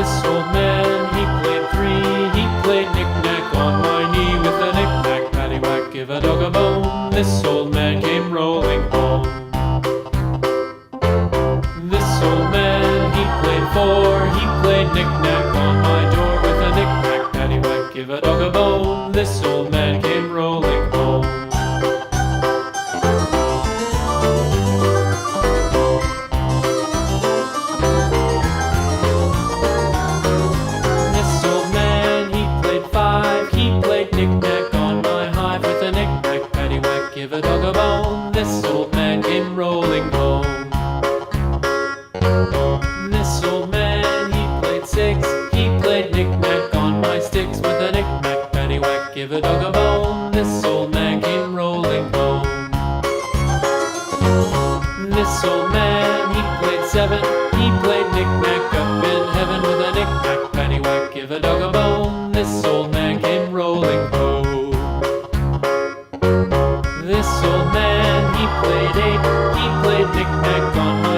This old man, he played three. He played knick-knack on my knee with a knick-knack, paddywhack, give a dog a bone. This old man came rolling home. This old man, he played four. He played knick-knack on my door with a knick-knack, paddywhack, give a dog a bone. This old man came rolling home. This old man, he played five. He played knick-knack on my hive with a knick-knack, paddywhack, give a dog a bone. This old man came rolling home. This old man, he played six. He played knick-knack on my sticks with a knick-knack, paddywhack, give a dog a bone. This old man came rolling home. This old man, he played seven. He played knick-knack up in heaven with a knick-knack, paddywhack, give a dog a bone. This old man came rolling home. This old man, he played eight. He played knick-knack on my